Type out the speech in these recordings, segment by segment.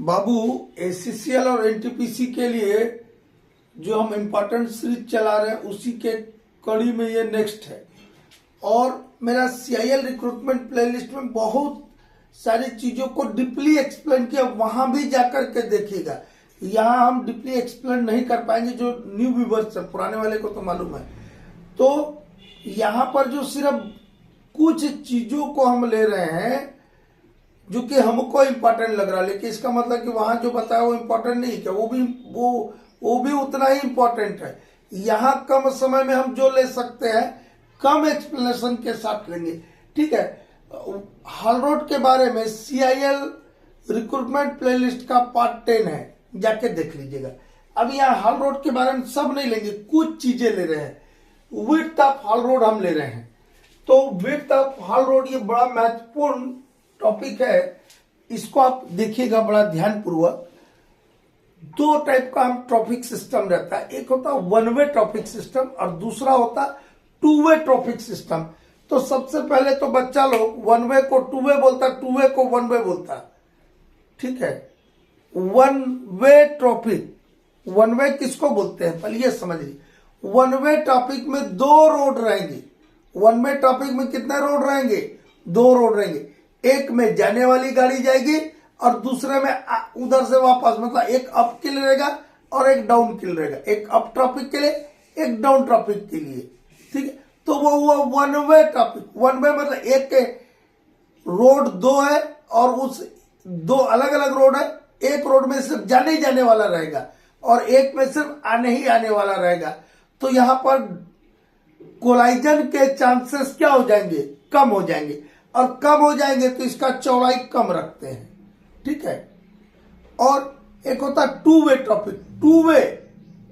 बाबू ACCL और NTPC के लिए जो हम इम्पोर्टेंट सीरीज चला रहे हैं उसी के कड़ी में ये नेक्स्ट है। और मेरा सीआईएल रिक्रूटमेंट प्लेलिस्ट में बहुत सारी चीजों को डीपली एक्सप्लेन किया, वहां भी जाकर के देखिएगा। यहाँ हम डीपली एक्सप्लेन नहीं कर पाएंगे, जो न्यू व्यूवर्स है, पुराने वाले को तो मालूम है। तो यहाँ पर जो सिर्फ कुछ चीजों को हम ले रहे हैं जो कि हमको इम्पोर्टेंट लग रहा है, लेकिन इसका मतलब कि वहां जो बताया वो इम्पोर्टेंट नहीं क्या, वो भी उतना ही इम्पोर्टेंट है। यहाँ कम समय में हम जो ले सकते हैं कम एक्सप्लेनेशन के साथ लेंगे, ठीक है। हाल रोड के बारे में सीआईएल रिक्रूटमेंट प्लेलिस्ट का पार्ट 10 है, जाके देख लीजिएगा। अब यहाँ हाल रोड के बारे में सब नहीं लेंगे, कुछ चीजें ले रहे हैं। विड्थ ऑफ हाल रोड हम ले रहे हैं। तो विड्थ ऑफ हाल रोड ये बड़ा महत्वपूर्ण टॉपिक है, इसको आप देखिएगा बड़ा ध्यान पूर्वक। दो टाइप का हम ट्रैफिक सिस्टम रहता है, एक होता वन वे ट्रैफिक सिस्टम और दूसरा होता टू वे ट्रैफिक सिस्टम। तो सबसे पहले तो बच्चा लोग वन वे को टू वे बोलता, टू वे को वन वे बोलता, ठीक है। One way traffic, one way किसको बोलते हैं पहले ये समझिए। वन वे ट्रैफिक में दो रोड रहेंगे। वन वे ट्रैफिक में कितने रोड रहेंगे? दो रोड रहेंगे। एक में जाने वाली गाड़ी जाएगी और दूसरे में उधर से वापस, मतलब एक अप के लिए रहेगा और एक डाउन के लिए रहेगा। एक अप ट्रैफिक के लिए, एक डाउन ट्रैफिक के लिए, ठीक है। तो वो हुआ one way traffic. One way मतलब एक के रोड दो है और उस दो अलग अलग रोड है। एक रोड में सिर्फ जाने ही जाने वाला रहेगा और एक में सिर्फ आने ही आने वाला रहेगा। तो यहां पर कोलाइजन के चांसेस क्या हो जाएंगे? कम हो जाएंगे। और कम हो जाएंगे तो इसका चौड़ाई कम रखते हैं, ठीक है। और एक होता है two way traffic. Two way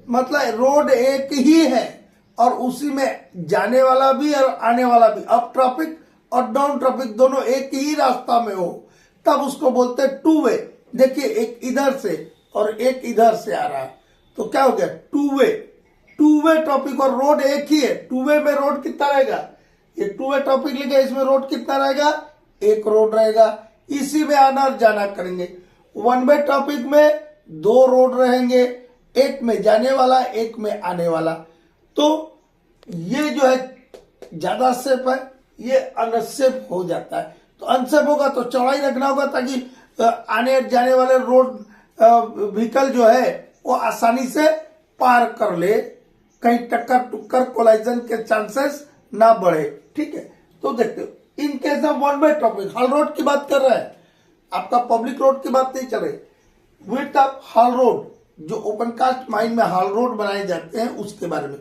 मतलब रोड एक ही है और उसी में जाने वाला भी और आने वाला भी, अप ट्रैफिक और डाउन ट्रैफिक दोनों एक ही रास्ता में हो, तब उसको बोलते हैं टू वे। देखिए एक इधर से और एक इधर से आ रहा है, तो क्या हो गया? Two way. Two way traffic और रोड एक ही है। टू वे में रोड कितना रहेगा? ये टू वे ट्रैफिक लिखा, इसमें रोड कितना रहेगा? एक रोड रहेगा, इसी में आना और जाना करेंगे। वन वे ट्रैफिक में दो रोड रहेंगे, एक में जाने वाला, एक में आने वाला। तो ये जो है ज्यादा सेफ है, ये अनसेफ हो जाता है। तो अनसेफ होगा तो चौड़ाई रखना होगा ताकि आने जाने वाले रोड व्हीकल जो है वो आसानी से पार कर ले, कहीं टक्कर टुक्कर कोलाइजन के चांसेस ना बढ़े, ठीक है। तो देखते हो इन case of one way traffic, hall road की बात कर रहा है, आपका पब्लिक रोड की बात नहीं चल रही। विड्थ ऑफ हाल रोड, जो ओपन कास्ट माइन में हाल रोड बनाए जाते हैं उसके बारे में।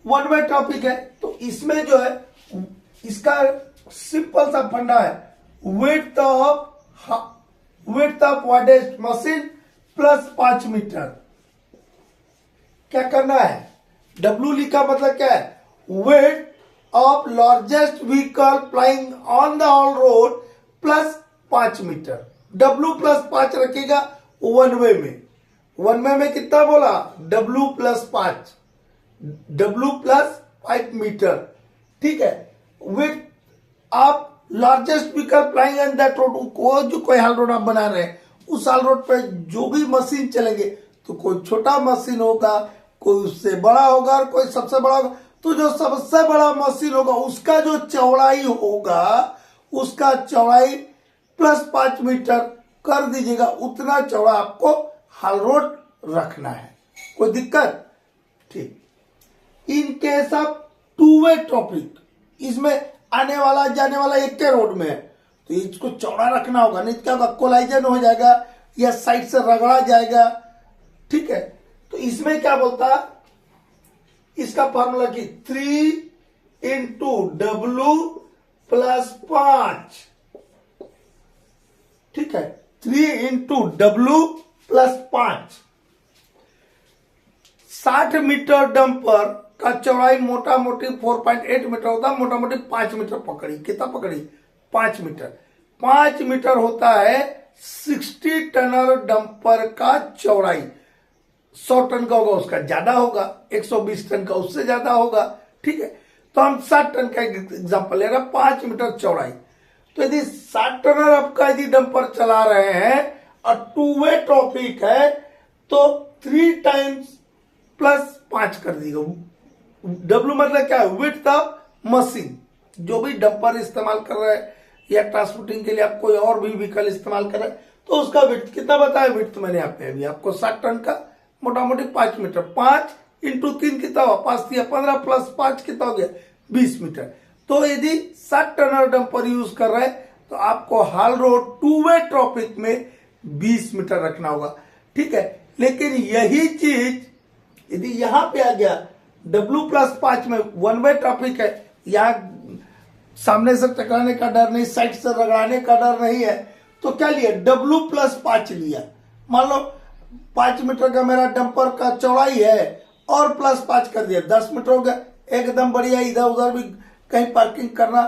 वन वे ट्रैफिक है तो इसमें जो है इसका सिंपल सा फंडा है, width of widest machine plus 5 metre. क्या करना है? W लिखा मतलब क्या है? Width of largest vehicle plying on the haul road plus 5 metre. W plus 5 रखेगा वन वे में। वन वे में कितना बोला? W plus 5, W plus 5 metre, ठीक है। Width of largest vehicle plying on that road, को जो कोई हाल रोड आप बना रहे हैं उस हाल रोड पे जो भी मशीन चलेंगे, तो कोई छोटा मशीन होगा, कोई उससे बड़ा होगा और कोई सबसे बड़ा होगा। तो जो सबसे बड़ा मशीन होगा उसका जो चौड़ाई होगा, उसका चौड़ाई प्लस 5 मीटर कर दीजिएगा। उतना चौड़ा आपको हाल रोड रखना है। कोई दिक्कत? ठीक। इन case of two way traffic, इसमें आने वाला जाने वाला एक के रोड में है तो इसको चौड़ा रखना होगा, नहीं तो क्या होगा? कोलाइजन हो जाएगा या साइड से रगड़ा जाएगा, ठीक है। तो इसमें क्या बोलता? इसका फॉर्मूला की 3 इंटू W प्लस 5, ठीक है। 3 into W plus 5। 60 metre dumper का चौड़ाई मोटा मोटी 4.8 मीटर होता है, मोटा मोटी 5 मीटर पकड़ी। कितना पकड़ी? 5 मीटर। 5 मीटर होता है 60 टनर डंपर का चौड़ाई। 100 टन का होगा उसका ज्यादा होगा, 120 टन का उससे ज्यादा होगा, ठीक है। तो हम 60 टन का एग्जांपल ले रहे हैं, 5 मीटर चौड़ाई। तो यदि 60 टनर आपका यदि डंपर चला रहे हैं और टू वे ट्रॉफिक है तो 3 टाइम्स प्लस 5 कर दीजिएगा। W मतलब क्या है, विड्थ ऑफ मशीन। जो भी डंपर इस्तेमाल कर रहा है या ट्रांसपोर्टिंग के लिए आप कोई और भी व्हीकल इस्तेमाल कर रहे हैं तो उसका विड्थ कितना बताया, विड्थ मैंने यहाँ पे अभी आपको 60 टन का मोटा मोटी 5 मीटर, 5 इंटू 3 कितना हुआ, 5 या 15 प्लस 5 कितना हो गया 20 मीटर। तो यदि 60 टनर डंपर यूज कर रहे हैं तो आपको हाल रोड टू वे ट्रॉफिक में 20 मीटर रखना होगा, ठीक है। लेकिन यही चीज यदि यहां पे आ गया W+5 में 1 वे ट्रैफिक है, यहाँ सामने से टकराने का डर नहीं, साइड से रगड़ाने का डर नहीं है, तो क्या लिया W+5 लिया। मान लो 5 मीटर का मेरा डंपर का चौड़ाई है और +5 कर दिया, 10 मीटर हो गया, एकदम बढ़िया। इधर उधर भी कहीं पार्किंग करना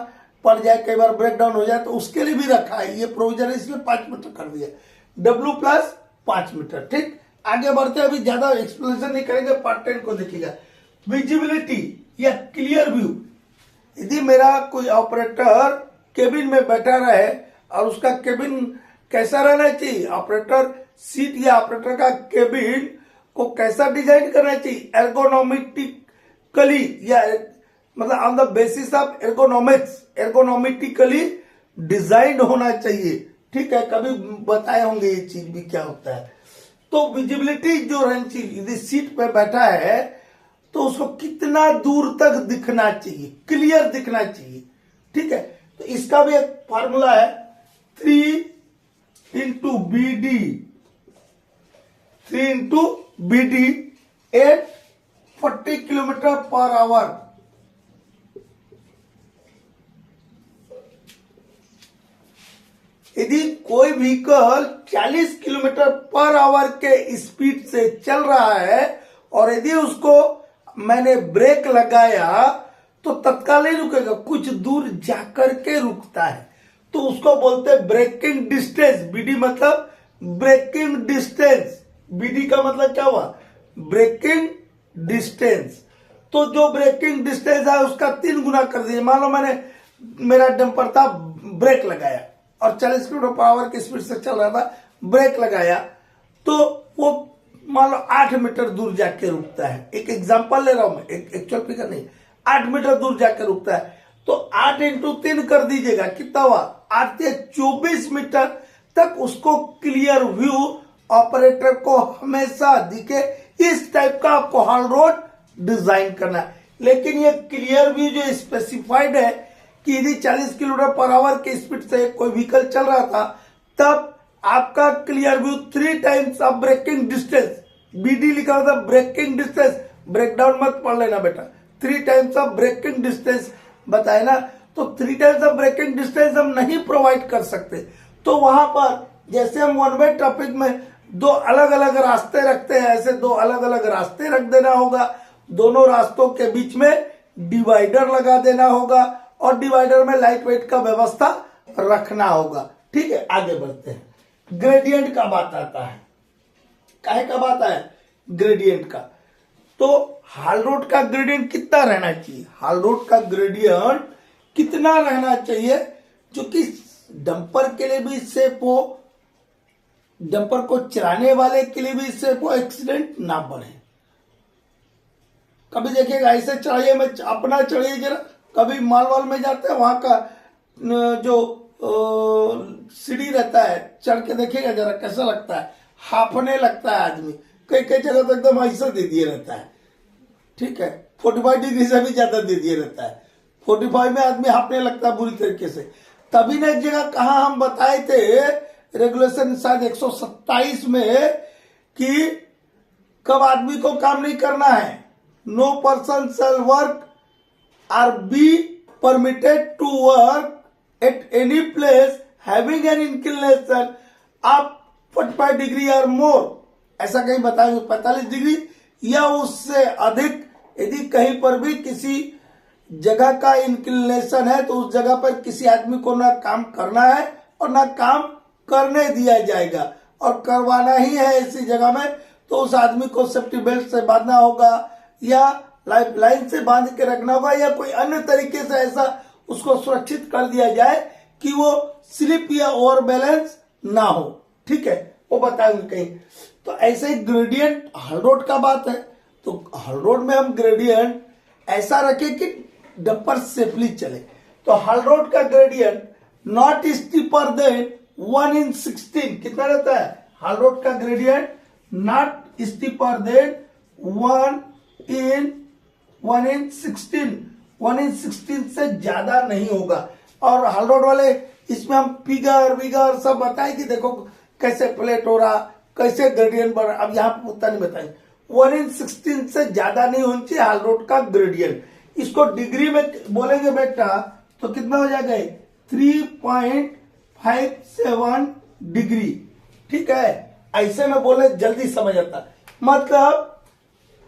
पड़ जाए, कई बार ब्रेक डाउन हो जाए तो उसके लिए भी रखा है ये प्रोविजन, इसलिए 5 मीटर कर दिया, W+5 मीटर, ठीक। आगे बढ़ते अभी ज्यादा एक्सप्लेनेशन नहीं करेंगे, पार्ट 10 को देखिएगा। विजिबिलिटी या क्लियर व्यू, यदि मेरा कोई ऑपरेटर केबिन में बैठा रहे और उसका केबिन कैसा रहना चाहिए, ऑपरेटर सीट या ऑपरेटर का केबिन को कैसा डिजाइन करना चाहिए, एर्गोनोमेटिकली या मतलब on the basis of ergonomics, ergonometically design होना चाहिए, ठीक है। कभी बताए होंगे ये चीज भी क्या होता है। तो विजिबिलिटी जो रहनी चाहिए, यदि सीट पे बैठा है तो उसको कितना दूर तक दिखना चाहिए, क्लियर दिखना चाहिए, ठीक है। तो इसका भी एक फार्मूला है, 3 into BD, 3 into BD at 40 kilometre per hour. यदि कोई व्हीकल 40 किलोमीटर पर आवर के स्पीड से चल रहा है और यदि उसको मैंने ब्रेक लगाया तो तत्काल नहीं रुकेगा, कुछ दूर जाकर के रुकता है, तो उसको बोलते हैं ब्रेकिंग डिस्टेंस। BD मतलब ब्रेकिंग डिस्टेंस, BD का मतलब क्या हुआ, ब्रेकिंग डिस्टेंस। तो जो ब्रेकिंग डिस्टेंस है उसका 3 गुना कर दीजिए। मान लो मैंने मेरा डंपर था, ब्रेक लगाया और 40 किलोमीटर पर आवर की स्पीड से चल रहा था, ब्रेक लगाया तो वो मान लो 8 मीटर दूर जाके रुकता है। एक एग्जांपल ले रहा हूं मैं, एक एक्चुअल फिगर नहीं, 8 मीटर दूर जाकर रुकता है। तो 8 इंटू 3 कर दीजिएगा, कितना हुआ, 8 से 24 मीटर तक उसको क्लियर व्यू ऑपरेटर को हमेशा दिखे। इस टाइप का आपको हॉल रोड डिजाइन करना है। लेकिन ये क्लियर व्यू जो स्पेसिफाइड है कि यदि 40 किलोमीटर पर आवर की स्पीड से कोई व्हीकल चल रहा था तब आपका clear view 3 times of braking distance, BD लिखा होता है ब्रेकिंग डिस्टेंस, ब्रेकडाउन मत पढ़ लेना बेटा, 3 टाइम्स ऑफ ब्रेकिंग डिस्टेंस बताए ना। तो 3 टाइम्स ऑफ ब्रेकिंग डिस्टेंस हम नहीं प्रोवाइड कर सकते। तो वहां पर जैसे हम 1 वे ट्रैफिक में 2 अलग अलग रास्ते रखते हैं, ऐसे 2 अलग अलग रास्ते रख देना होगा। दोनों रास्तों के बीच में डिवाइडर लगा देना होगा और डिवाइडर में लाइट वेट का व्यवस्था रखना होगा, ठीक है। आगे बढ़ते हैं, ग्रेडियंट का बात आता है। काहे का बात है, ग्रेडियंट का। तो हाल रोड का ग्रेडियंट कितना रहना चाहिए, हाल रोड का ग्रेडियंट कितना रहना चाहिए जो कि डंपर के लिए भी सेफ हो, डंपर को चलाने वाले के लिए भी सेफ हो, एक्सीडेंट ना बढ़े। कभी देखिएगा ऐसे चढ़ाइए में अपना चढ़िए जरा, कभी मालवाल में जाते हैं वहां का जो सीढ़ी रहता है, चढ़ के देखिएगा जरा कैसा लगता है, हाफने लगता है आदमी, कई कई जगह तो एकदम ऐसा दे दिए रहता है, ठीक है। 45 डिग्री से भी ज्यादा दे दिए रहता है, 45 में आदमी हाफने लगता है बुरी तरीके से। तभी ना एक जगह कहा हम बताए थे रेगुलेशन शायद 127 में कि कब आदमी को काम नहीं करना है, no person shall work are be permitted to work at any place having an inclination of 45 degree और मोर, ऐसा कहीं बताएंगे 45 डिग्री या उससे अधिक। यदि कहीं पर भी किसी जगह का इंक्लिनेशन है तो उस जगह पर किसी आदमी को ना काम करना है और ना काम करने दिया जाएगा, और करवाना ही है ऐसी जगह में तो उस आदमी को सेफ्टी बेल्ट से बांधना होगा या लाइफ लाइन से बांध के रखना होगा या कोई अन्य तरीके से ऐसा उसको सुरक्षित कर दिया जाए कि वो स्लिप या ओवर बैलेंस ना हो, ठीक है। वो बताएंगे कहीं। तो ऐसे ही ग्रेडियंट हल रोड का बात है, तो हल रोड में हम ग्रेडियंट ऐसा रखें कि डपर सेफली चले। तो हल रोड का ग्रेडियंट नॉट स्टीपर देन 1/16 कितना रहता है? हल रोड का ग्रेडियंट नॉट स्टीपर देन 1/16 1/16 से ज्यादा नहीं होगा। और हल रोड वाले इसमें हम फिगर सब बताएं कि देखो कैसे प्लेट हो रहा, कैसे ग्रेडियंट बढ़ रहा। अब यहाँ पे उतना नहीं बताएंगे। 1/16 से ज्यादा नहीं होनी चाहिए हल रोड का ग्रेडियंट। इसको डिग्री में बोलेंगे बेटा तो कितना हो जाएगा? 3.57 डिग्री। ठीक है, ऐसे में बोले जल्दी समझ आता। मतलब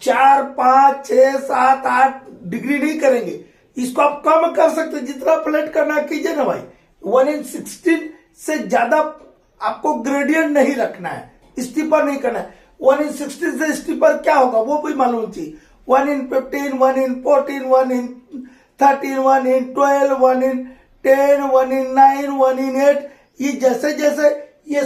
4, 5, 6, 7, 8 डिग्री नहीं करेंगे, इसको आप कम कर सकते, जितना प्लेट करना कीजिए ना भाई। 1/16 से ज्यादा आपको ग्रेडियंट नहीं रखना है, स्टीपर नहीं करना है। 1/16 से स्टीपर क्या होगा वो भी मालूम चाहिए। 1/15, 1/14, 1/13, 1/12, 1/10, 1/9, 1/8, ये जैसे जैसे ये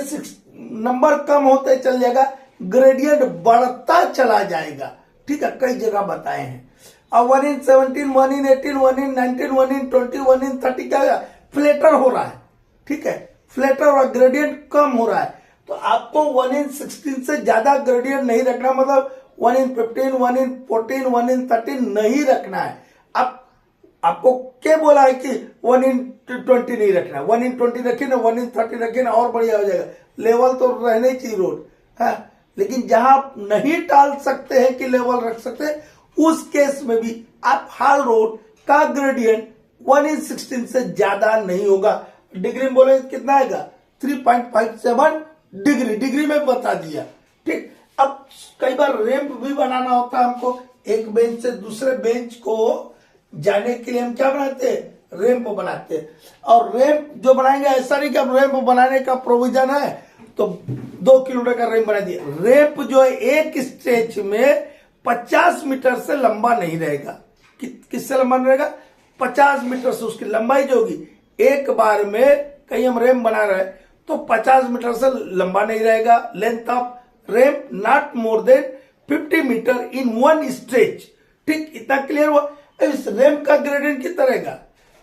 नंबर कम होते चल जाएगा, ग्रेडियंट बढ़ता चला जाएगा। ठीक है, कई जगह बताए हैं। अब 1/17, 1/18, 1/19, 1/20, 1/30 क्या है? फ्लेटर हो रहा है। ठीक है, फ्लेटर और ग्रेडियंट कम हो रहा है। तो आपको 1/16 से ज्यादा ग्रेडियंट नहीं रखना, मतलब 1/15, 1/14, 1/13 नहीं रखना है। अब आपको क्या बोला है कि 1/20 नहीं रखना? 1/20 रखिए ना, 1/30 रखिए ना, और बढ़िया हो जाएगा। लेवल तो रहना ही चाहिए रोड है। लेकिन जहां आप नहीं टाल सकते हैं कि लेवल रख सकते हैं, उस केस में भी आप हल रोड का ग्रेडियंट 1/16 से ज्यादा नहीं होगा। डिग्री में बोले कितना आएगा? 3.57 डिग्री। डिग्री में बता दिया। ठीक, अब कई बार रैंप भी बनाना होता है हमको, एक बेंच से दूसरे बेंच को जाने के लिए हम क्या बनाते हैं? रैंप बनाते हैं। और रैंप जो बनाएंगे ऐसा नहीं कि अब रैंप बनाने का प्रोविजन है तो 2 किलोमीटर का रैंप बना दिया। रैंप जो है एक स्ट्रेच में 50 मीटर से लंबा नहीं रहेगा। किससे लंबा नहीं रहेगा? 50 मीटर से उसकी लंबाई जो होगी। एक बार में कहीं हम रैंप बना रहे हैं तो 50 मीटर से लंबा नहीं रहेगा। Length of ramp not more than 50 metre in one stretch. ठीक, इतना क्लियर हुआ। इस रैंप का ग्रेडियंट कितना रहेगा?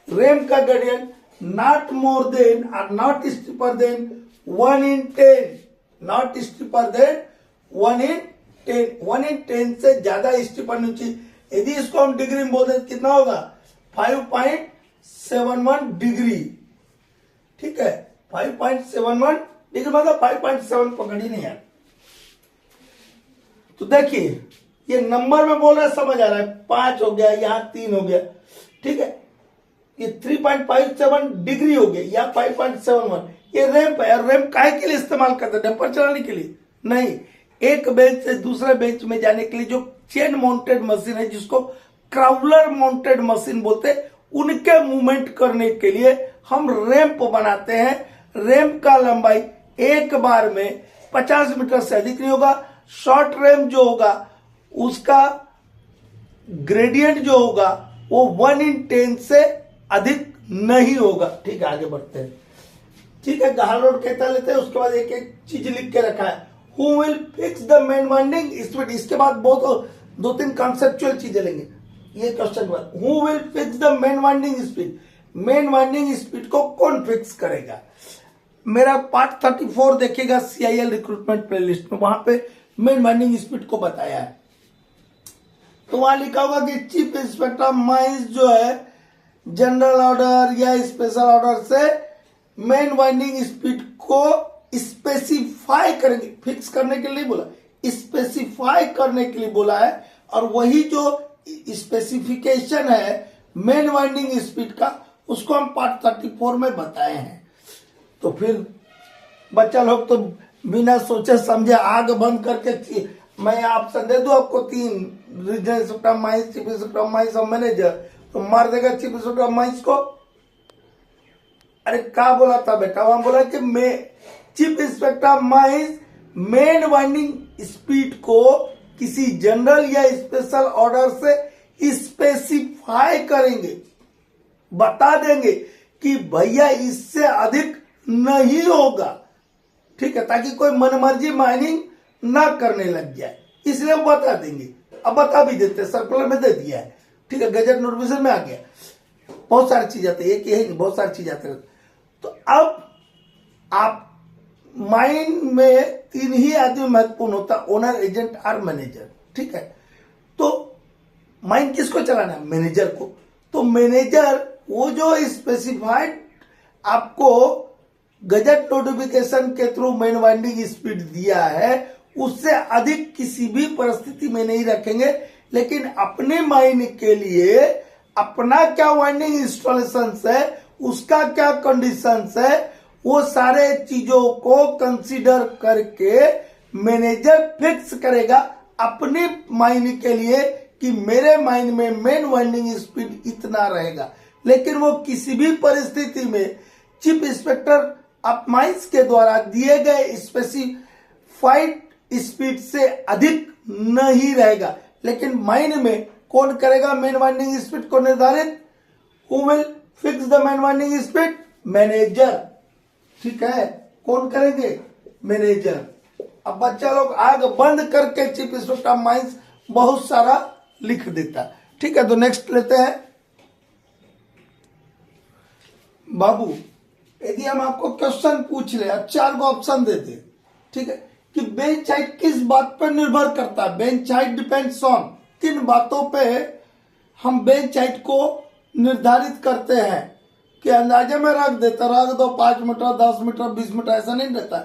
रैंप का ग्रेडियंट नॉट मोर देन और not steeper than 1/10, not steeper than 1/10। 1/10 से ज्यादा स्टीपर नहीं चाहिए। यदि इसको हम डिग्री में बोल दें कितना होगा? 5.71 डिग्री। ठीक है, 5.71 डिग्री मतलब 5.7 पकड़ी नहीं यार। तो देखिए ये नंबर में बोल रहा है, समझ आ रहा है। 5 हो गया, यहां 3 हो गया। ठीक है, ये 3.57 डिग्री हो गया या 5.71। ये रैंप है। और रैंप काहे के लिए इस्तेमाल करते हैं? डंपर चलाने के लिए नहीं, एक बेंच से दूसरे बेंच में जाने के लिए जो चेन माउंटेड मशीन है, जिसको क्राउलर माउंटेड मशीन बोलते हैं, उनके मूवमेंट करने के लिए हम रैंप बनाते हैं। रैंप का लंबाई एक बार में 50 मीटर से अधिक नहीं होगा। शॉर्ट रैंप जो होगा उसका ग्रेडियंट जो होगा वो 1/10 से अधिक नहीं होगा। ठीक है, आगे बढ़ते हैं। ठीक है, हल रोड कहता लेते हैं। उसके बाद एक एक चीज लिख के रखा है, who will fix the main winding speed. इसके बाद बहुत 2-3 कॉन्सेप्चुअल चीजें लेंगे। ये क्वेश्चन बाद, who will fix the main winding speed. Main winding speed को कौन फिक्स करेगा? मेरा पार्ट 34 देखिएगा CIL रिक्रूटमेंट प्लेलिस्ट में, वहां पे मेन वाइंडिंग स्पीड को बताया है। तो वहां लिखा होगा कि चीफ इंस्पेक्टर ऑफ माइंस जो है जनरल ऑर्डर या स्पेशल ऑर्डर से मेन वाइंडिंग स्पीड को स्पेसिफाई करेंगे। फिक्स करने के लिए बोला, स्पेसिफाई करने के लिए बोला है। और वही जो स्पेसिफिकेशन है मेन वाइंडिंग स्पीड का, उसको हम पार्ट 34 में बताए हैं। तो फिर बच्चा लोग तो बिना सोचे समझे आग बंद करके, मैं ऑप्शन दे दूं आपको 3, regional inspector of mines, chief inspector of mines और मैनेजर, तो मार देगा चीफ इंस्पेक्टर ऑफ माइंस को। अरे क्या बोला था बेटा? वहां बोला कि मैं chief inspector of mines main winding speed को किसी जनरल या स्पेशल ऑर्डर से स्पेसिफाई करेंगे, बता देंगे कि भैया इससे अधिक नहीं होगा। ठीक है, ताकि कोई मनमर्जी माइनिंग ना करने लग जाए, इसलिए वो बता देंगे। अब बता भी देते हैं, सर्कुलर में दे दिया है, ठीक है, गजट नोटिफिकेशन में आ गया। बहुत सारी चीज आती है, एक यही नहीं, बहुत सारी चीज आती है। तो अब आप माइन में 3 ही आदमी महत्वपूर्ण होता है, ओनर, एजेंट और मैनेजर, ठीक है। तो माइन किसको चलाना है? मैनेजर को। तो मैनेजर वो जो स्पेसिफाइड आपको गजट नोटिफिकेशन के थ्रू मेन वाइंडिंग स्पीड दिया है, उससे अधिक किसी भी परिस्थिति में नहीं रखेंगे। लेकिन अपने माइन के लिए अपना क्या वाइंडिंग इंस्टॉलेशन है, उसका क्या कंडीशंस है, वो सारे चीजों को कंसीडर करके मैनेजर फिक्स करेगा अपने माइन के लिए कि मेरे माइन में मेन वाइंडिंग स्पीड इतना रहेगा। लेकिन वो किसी भी परिस्थिति में चीफ इंस्पेक्टर ऑफ माइंस के द्वारा दिए गए स्पेसिफाइड स्पीड से अधिक नहीं रहेगा। लेकिन माइन में कौन करेगा मेन वाइंडिंग स्पीड को निर्धारित? Who will fix the main winding speed? Manager, ठीक है। कौन करेंगे? मैनेजर। अब बच्चा लोग आग बंद करके चीफ इंस्पेक्टर ऑफ माइंस बहुत सारा लिख देता, ठीक है। तो नेक्स्ट लेते हैं। बाबू, यदि हम आपको क्वेश्चन पूछ ले, 4 को ऑप्शन देते, ठीक है, कि बेंच हाइट किस बात पर निर्भर करता है? बेंच हाइट डिपेंड्स ऑन, किन बातों पे हम बेंच हाइट को निर्धारित करते हैं? कि अंदाजे में रख दो 5 मीटर, 10 मीटर, 20 मीटर, ऐसा नहीं रहता।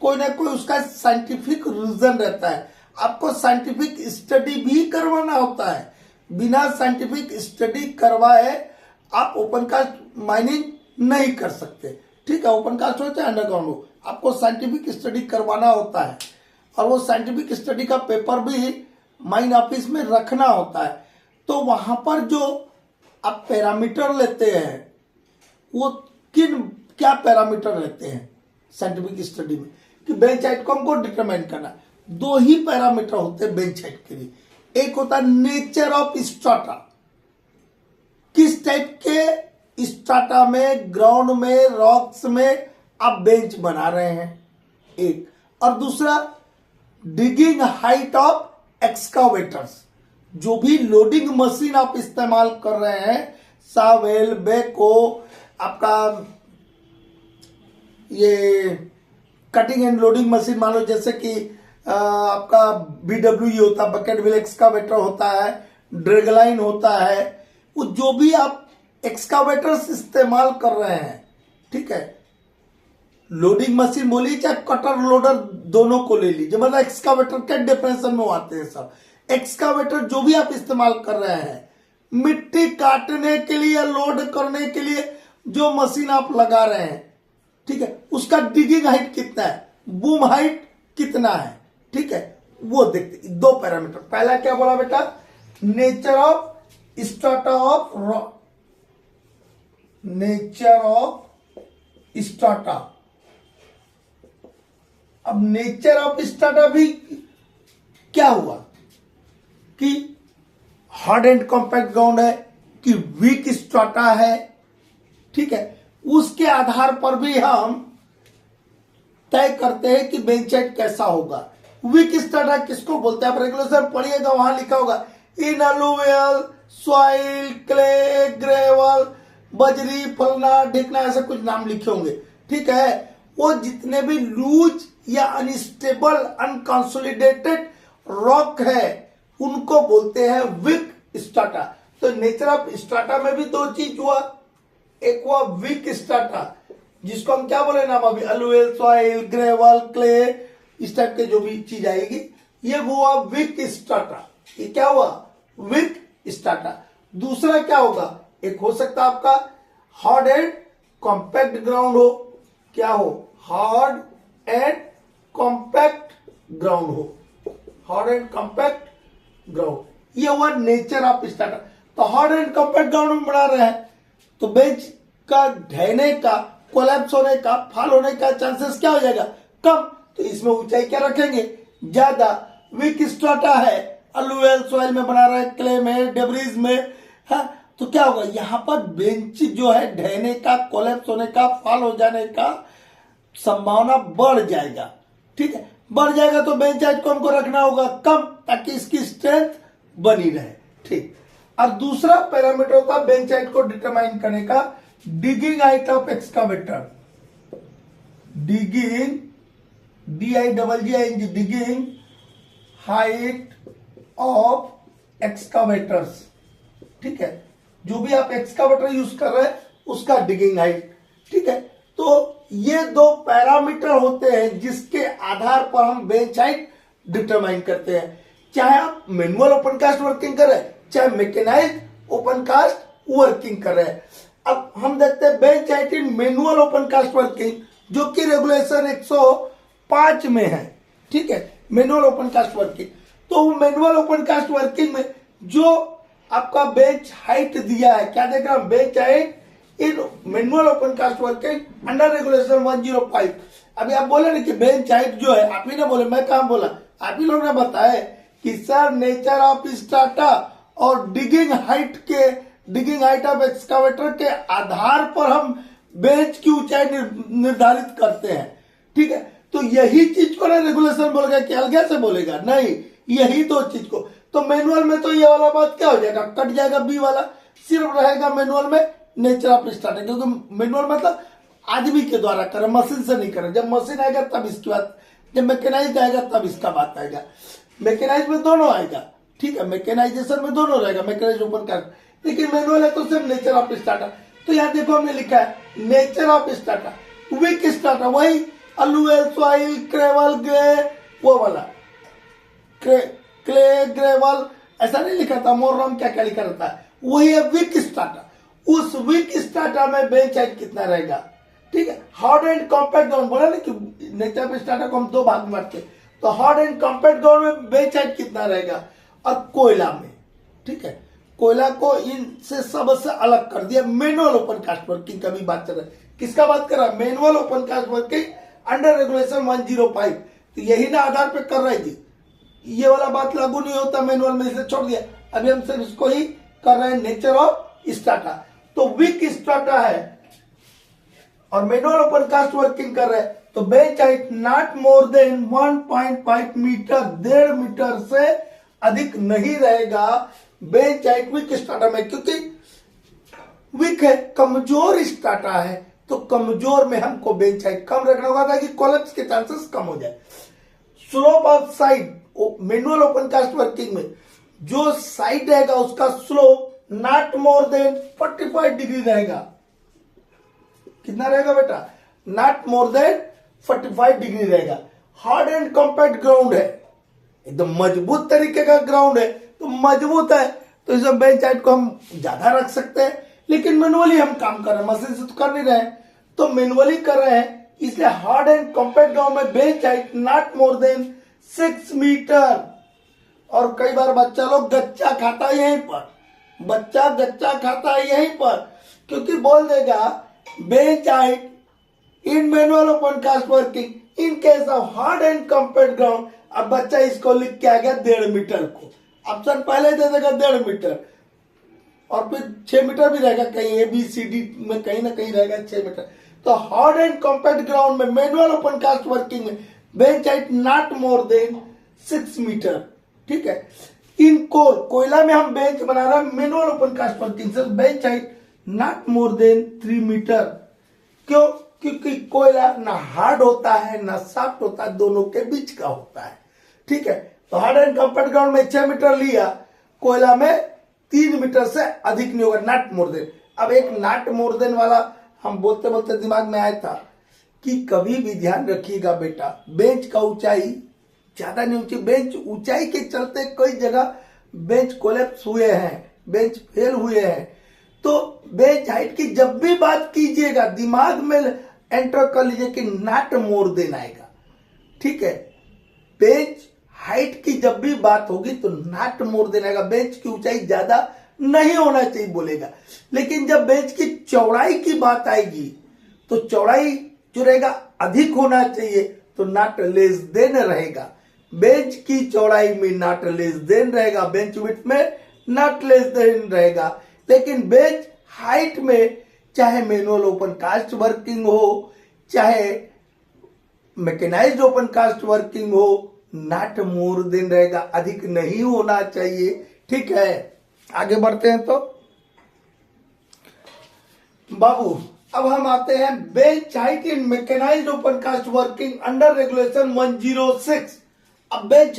कोई ना कोई उसका साइंटिफिक रीजन रहता है। आपको साइंटिफिक स्टडी भी करवाना होता है। बिना साइंटिफिक स्टडी करवाए आप ओपन कास्ट माइनिंग नहीं कर सकते, ठीक है। ओपन कास्ट हो चाहे अंडरग्राउंड हो, आपको साइंटिफिक स्टडी करवाना होता है। और वो साइंटिफिक स्टडी का पेपर भी माइन ऑफिस में रखना होता है। तो वहां पर जो आप पैरामीटर लेते हैं, वो क्या पैरामीटर लेते हैं साइंटिफिक स्टडी में? कि बेंच हाइट को हमको डिटरमाइन करना। 2 ही पैरामीटर होते हैं बेंच हाइट के लिए। एक होता है नेचर ऑफ स्ट्राटा, किस टाइप के स्ट्राटा में, ग्राउंड में, रॉक्स में आप बेंच बना रहे हैं, एक। और दूसरा डिगिंग हाइट ऑफ एक्सकावेटर्स, जो भी लोडिंग मशीन आप इस्तेमाल कर रहे हैं, सावेल, बेको, आपका ये कटिंग एंड लोडिंग मशीन मान लो, जैसे कि आपका BWE होता है, बकेट व्हील एक्सकावेटर होता है, ड्रैगलाइन होता है। वो जो भी आप एक्सकावेटर्स इस्तेमाल कर रहे हैं, ठीक है, लोडिंग मशीन बोलिए चाहे कटर लोडर, दोनों को ले लीजिए, मतलब एक्सकावेटर के डिफरेंशन में आते हैं सब। एक्सकावेटर जो भी आप इस्तेमाल कर रहे हैं, मिट्टी काटने के लिए, लोड करने के लिए जो मशीन आप लगा रहे हैं, ठीक है, उसका डिगिंग हाइट कितना है, बूम हाइट कितना है, ठीक है, वो देखते। 2 पैरामीटर। पहला क्या बोला बेटा? Nature of strata of rock, nature of strata. अब नेचर ऑफ स्ट्राटा भी क्या हुआ कि हार्ड एंड कॉम्पैक्ट ग्राउंड है कि वीक स्ट्राटा है, ठीक है। उसके आधार पर भी हम तय करते हैं कि बेंच हाइट कैसा होगा। वीक स्ट्राटा किसको बोलते हैं? आप रेगुलेशन पढ़िएगा, वहां लिखा होगा इन अलुवियल सॉइल, क्ले, ग्रेवल, बजरी, फलना, ढिकना, ऐसे कुछ नाम लिखे होंगे, ठीक है। वो जितने भी लूज या अनस्टेबल, अनकंसोलिडेटेड रॉक है, उनको बोलते हैं वीक स्ट्राटा। तो नेचर ऑफ स्ट्राटा में भी 2 चीज हुआ। एक हुआ वीक स्ट्राटा, जिसको हम क्या बोले नाम अभी, अलुवियल सॉइल, ग्रेवल, क्ले, इस टाइप के जो भी चीज आएगी, ये हुआ वीक स्ट्राटा। ये क्या हुआ? Weak strata. दूसरा क्या होगा? एक हो सकता है आपका हार्ड एंड कॉम्पैक्ट ग्राउंड हो। क्या हो? हार्ड एंड कॉम्पैक्ट ग्राउंड हो, हार्ड एंड कॉम्पैक्ट ग्राउंड। ये हुआ नेचर ऑफ स्ट्राटा। तो हार्ड एंड कॉम्पैक्ट ग्राउंड में बना रहे हैं, तो बेंच का ढहने का, कोलैप्स होने का, फॉल होने का चांसेस क्या हो जाएगा? कम। तो इसमें ऊंचाई क्या रखेंगे? ज्यादा। वीक स्ट्राटा है, अलुवियल सॉइल में बना रहे हैं, क्ले में, डेब्रिज में, है, तो क्या होगा? यहां पर बेंच जो है ढहने का, कोलैप्स होने का, फॉल हो जाने का संभावना बढ़ जाएगा। ठीक है, बढ़ जाएगा तो बेंच हाइट को हमको रखना होगा कम, ताकि इसकी स्ट्रेंथ बनी रहे। ठीक, और दूसरा पैरामीटर होता है बेंच हाइट को डिटरमाइन करने का, digging height of excavator. Digging, DIGGING, digging height of excavators. ठीक है, जो भी आप एक्सकावेटर यूज कर रहे हैं उसका डिगिंग हाइट। ठीक है, तो ये दो पैरामीटर होते हैं जिसके आधार पर हम बेंच हाइट डिटरमाइन करते हैं, चाहे आप मैनुअल ओपन कास्ट वर्किंग कर रहे हैं, चाहे मैकेनाइज्ड ओपन कास्ट वर्किंग कर रहे हैं। अब हम देखते हैं bench height in manual open cast working, जो कि रेगुलेशन 105 में है। ठीक है, मैनुअल ओपन कास्ट वर्किंग। तो मैनुअल ओपन कास्ट वर्किंग में जो आपका बेंच हाइट दिया है, क्या देख रहा हूं, bench height in manual open cast working under regulation 105। अभी आप बोले ना कि बेंच हाइट जो है, आप ही ना बोले, मैं कहां बोला, आप ही लोग ने बताया कि सर नेचर ऑफ स्ट्राटा और डिगिंग हाइट ऑफ एक्सकावेटर के आधार पर हम बेंच की ऊंचाई निर्धारित करते हैं। ठीक है, तो यही चीज को ना रेगुलेशन बोलेगा कि अलग से बोलेगा, नहीं, यही दो चीज को। तो मैनुअल में तो ये वाला बात क्या हो जाएगा, कट जाएगा, बी वाला सिर्फ रहेगा मैनुअल में नेचर ऑफ स्ट्राटा, क्योंकि मैनुअल मतलब आदमी के द्वारा करे, मशीन से नहीं करे। जब मशीन आएगा तब इसकी बात, जब मैकेनाइज्ड आएगा तब इसका बात आएगा। मैकेनाइज में दोनों आएगा। ठीक है, मैकेनाइजेशन में दोनों रहेगा, मैकेनाइज ओपन कास्ट, लेकिन मैनुअल है तो सिर्फ नेचर ऑफ स्ट्राटा। तो यहाँ देखो हमने लिखा है nature of strata, weak strata, वही अलुएल, सॉइल, क्रेवल, ग्रे, वो वाला क्ले, ग्रेवल, ऐसा नहीं लिखा था, मोरम क्या क्या लिखा रहता है, वही है वीक स्ट्राटा। उस वीक स्ट्राटा में बेंच हाइट कितना रहेगा। ठीक है, हार्ड एंड कॉम्पैक्ट ग्राउंड, बोला ना कि नेचर ऑफ स्ट्राटा को हम दो भाग में बांटते, तो हार्ड एंड कॉम्पैक्ट ग्राउंड में बेंच हाइट कितना रहेगा। और कोयला में, ठीक है, कोयला को इनसे सबसे अलग कर दिया। मैनुअल ओपन कास्ट वर्किंग का भी बात कर रहा है, किसका बात कर रहा है, manual open cast working under regulation 105। तो यही ना आधार पे कर रही थी, ये वाला बात लागू नहीं होता मैनुअल में, इसलिए छोड़ दिया। अभी हम सिर्फ इसको ही कर रहे हैं नेचर ऑफ स्ट्राटा। तो वीक स्ट्राटा है और मैनुअल ओपन कास्ट वर्किंग कर रहे हैं, तो bench height not more than 1.5 metre, 1.5 metre से अधिक नहीं रहेगा बेंच हाइट वीक स्ट्राटा में, क्योंकि वीक है, कमजोर स्ट्राटा है, तो कमजोर में हमको बेंच हाइट कम रखना होगा ताकि कोलैप्स के चांसेस कम हो जाए। Slope of side manual open cast working में जो साइड रहेगा उसका slope not more than 45 degree रहेगा। कितना रहेगा बेटा, नॉट मोर देन 45 डिग्री रहेगा। हार्ड एंड कॉम्पैक्ट ग्राउंड है, एकदम मजबूत तरीके का ग्राउंड है, तो मजबूत है तो इस बेंच हाइट को हम ज्यादा रख सकते हैं, लेकिन मैनुअली हम काम कर रहे हैं, मशीन से तो कर नहीं रहे हैं, तो मैनुअली कर रहे हैं, इसलिए हार्ड एंड कॉम्पैक्ट ग्राउंड में bench height not more than 6 metre. और कई बार बच्चा लोग गच्चा खाता है यहीं पर, बच्चा गच्चा खाता है यहीं पर, क्योंकि बोल देगा bench height in manual open cast working in case of hard and compact ground. अब बच्चा इसको लिख के आ गया 1.5 मीटर को, ऑप्शन पहले दे देगा 1.5 मीटर, और फिर 6 मीटर भी रहेगा, कहीं ABCD में कहीं ना कहीं रहेगा 6 मीटर। तो हार्ड एंड कॉम्पैक्ट ग्राउंड में मैनुअल ओपन कास्ट वर्किंग में bench height not more than 6 metre. ठीक है, इन कोयला में हम बेंच बना रहे हैं मैनुअल ओपन कास्ट वर्किंग से, bench height not more than 3 metre. क्यों, क्योंकि कोयला ना हार्ड होता है ना सॉफ्ट होता है, दोनों के बीच का होता है। ठीक है, तो हार्ड एंड कॉम्पैक्ट ग्राउंड में 6 मीटर लिया, कोयला में 3 मीटर से अधिक नहीं होगा, नॉट मोर देन। अब एक नॉट मोर देन वाला हम बोलते बोलते दिमाग में आया था कि कभी भी ध्यान रखिएगा बेटा, बेंच का ऊंचाई ज्यादा नहीं ऊंची, बेंच ऊंचाई के चलते कई जगह बेंच कोलैप्स हुए हैं, बेंच फेल हुए हैं। तो बेंच हाइट की जब भी बात कीजिएगा दिमाग में एंटर कर लीजिए कि नॉट मोर देन आएगा। ठीक है, बेंच हाइट की जब भी बात होगी तो नॉट मोर देन आएगा, बेंच की ऊंचाई ज्यादा नहीं होना चाहिए बोलेगा। लेकिन जब बेंच की चौड़ाई की बात आएगी तो चौड़ाई जो रहेगा अधिक होना चाहिए, तो नॉट लेस देन रहेगा। बेंच की चौड़ाई में नॉट लेस देन रहेगा, बेंच विड्थ में नॉट लेस देन रहेगा। लेकिन बेंच हाइट में चाहे मैनुअल ओपन कास्ट वर्किंग हो, चाहे मैकेनाइज्ड ओपन कास्ट वर्किंग हो, नॉट मोर देन रहेगा, अधिक नहीं होना चाहिए। ठीक है, आगे बढ़ते हैं। तो बाबू अब हम आते हैं bench height in mechanised open cast working under regulation 106। अब बेंच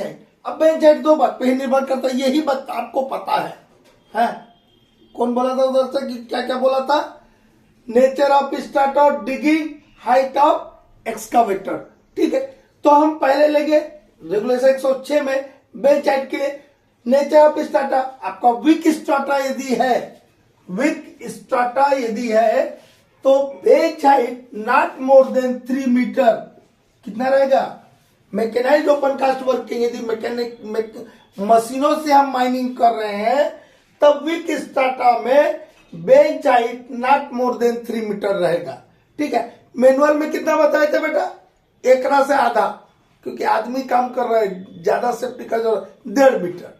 हाइट दो बात पे ही निर्भर करता है, यही बात आपको पता है? कौन बोला था उधर से कि क्या क्या बोला था? Nature of start of digging, height of excavator. ठीक है, तो हम पहले लेंगे रेगुलेशन 106 में बेंच हाइट के लिए नेचर ऑफ स्टार्टा। आपका वीक स्टार्टा यदि है तो bench height not more than 3 metre. कितना रहेगा? मैकेनाइज्ड ओपन कास्ट वर्किंग यदि मशीनों से हम माइनिंग कर रहे हैं तब वीक स्टार्टा में bench height not more than 3 metre रहेगा। ठीक है, मैनुअल में कितना बताए थे बेटा? 1 से आधा, क्योंकि आदमी काम कर रहा है, ज्यादा सेफ्टी का जरूरत, 1.5 मीटर।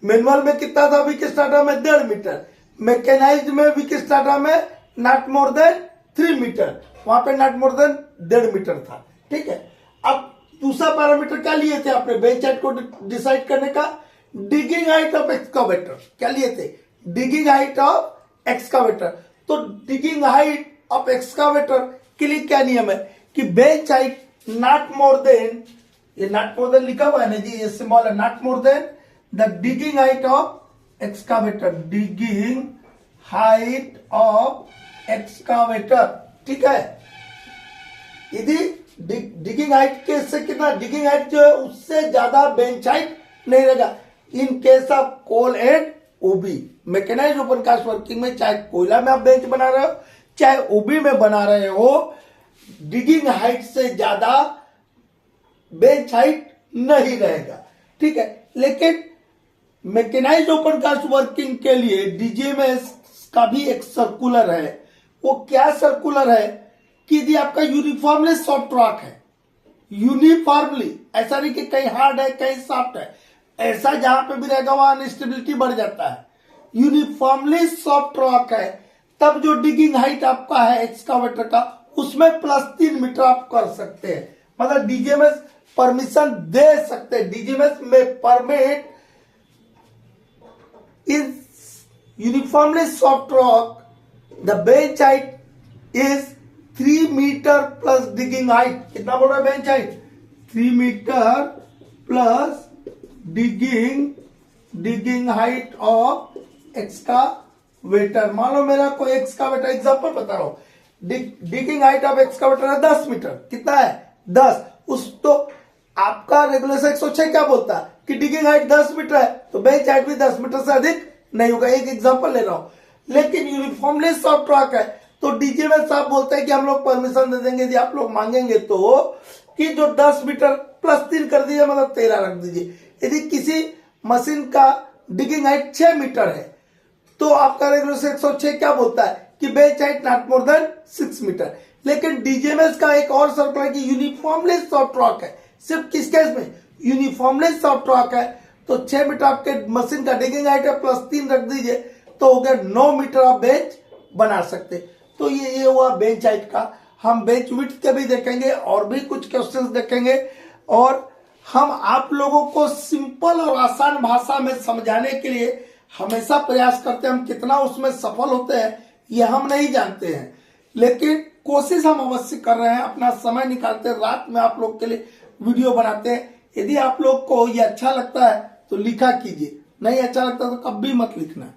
मैनुअल में कितना था वीक स्टार्टा में? 1.5 मीटर। मैकेनाइज्ड में वीक स्टार्टा में नॉट मोर देन 3 मीटर, वहां पे नॉट मोर देन 1.5 मीटर था। ठीक है, अब दूसरा पैरामीटर क्या लिए थे आपने बेंच हाइट को डिसाइड करने का? Digging height of excavator. क्या लिए थे? Digging height of excavator. तो डिगिंग हाइट ऑफ एक्सकावेटर के लिए क्या नियम है कि bench height not more then, ये नॉट मोर देन लिखा हुआ है ना जी, ये सिंबल है, not more then the digging height of excavator. Digging height of excavator. ठीक है, यदि डिगिंग हाइट के से कितना, डिगिंग हाइट जो है उससे ज्यादा बेंच हाइट नहीं रहेगा in case of coal and OB. Mechanised open cast working में चाहे कोयला में आप बेंच बना रहे हो चाहे ओबी में बना रहे हो, डिगिंग हाइट से ज्यादा बेंच हाइट नहीं रहेगा। ठीक है, लेकिन मैकेनाइज्ड ओपन कास्ट वर्किंग के लिए डीजीएमएस का भी एक सर्कुलर है। वो क्या सर्कुलर है कि यदि आपका यूनिफॉर्मली सॉफ्ट रॉक है, यूनिफॉर्मली, ऐसा नहीं कि कहीं हार्ड है कहीं सॉफ्ट है, ऐसा जहां पे भी रहेगा वहां अनस्टेबिलिटी बढ़ जाता है। यूनिफॉर्मली सॉफ्ट रॉक है तब जो डिगिंग हाइट आपका है एक्सकावेटर का उसमें +3 मीटर आप कर सकते हैं। मतलब डीजीएमएस परमिशन दे सकते हैं। डीजीएमएस में permit is uniformly soft rock the bench height is 3 metre plus digging height. कितना बोल रहा है bench height? 3 metre plus digging height of excavator. मान लो मेरा कोई एक्सकावेटर, एग्जांपल बता रहा हूं, डिगिंग हाइट ऑफ एक्सकावेटर है 10 मीटर। कितना है? 10। उस तो आपका रेगुलेशन 106 क्या बोलता है कि डिगिंग हाइट 10 मीटर है तो बेंच हाइट भी 10 मीटर से अधिक नहीं होगा। एक एग्जांपल ले रहा हूं। लेकिन यूनिफॉर्मली सॉफ्ट रॉक है तो डीजीएमएस साहब बोलते हैं कि हम लोग परमिशन दे देंगे यदि आप लोग मांगेंगे तो कि जो 10 मीटर +3 कर दीजिए, मतलब 13 रख दीजिए। यदि किसी मशीन का डिगिंग हाइट 6 मीटर है तो आपका रेगुलेशन 106 क्या बोलता है कि bench height not more than 6 metre. लेकिन डीजीएमएस का एक और सर्कुलर है कि यूनिफॉर्मली सॉफ्ट रॉक है। सिर्फ किस केस में? यूनिफॉर्मली सॉफ्ट रॉक है तो 6 मीटर आपके मशीन का डिगिंग हाइट है, +3 रख दीजिए तो हो गया 9 मीटर आप बेंच बना सकते। तो ये हुआ बेंच हाइट का। हम बेंच विड्थ के भी देखेंगे और भी कुछ क्वेश्चंस देखेंगे और हम आप लोगों को सिंपल और आसान भाषा में समझाने के लिए हमेशा प्रयास करते हैं। हम कितना उसमें सफल होते हैं ये हम नहीं जानते हैं, लेकिन कोशिश हम अवश्य कर रहे हैं। अपना समय निकालते हैं, रात में आप लोग के लिए वीडियो बनाते हैं। यदि आप लोग को ये अच्छा लगता है तो लिखा कीजिए, नहीं अच्छा लगता तो कभी मत लिखना।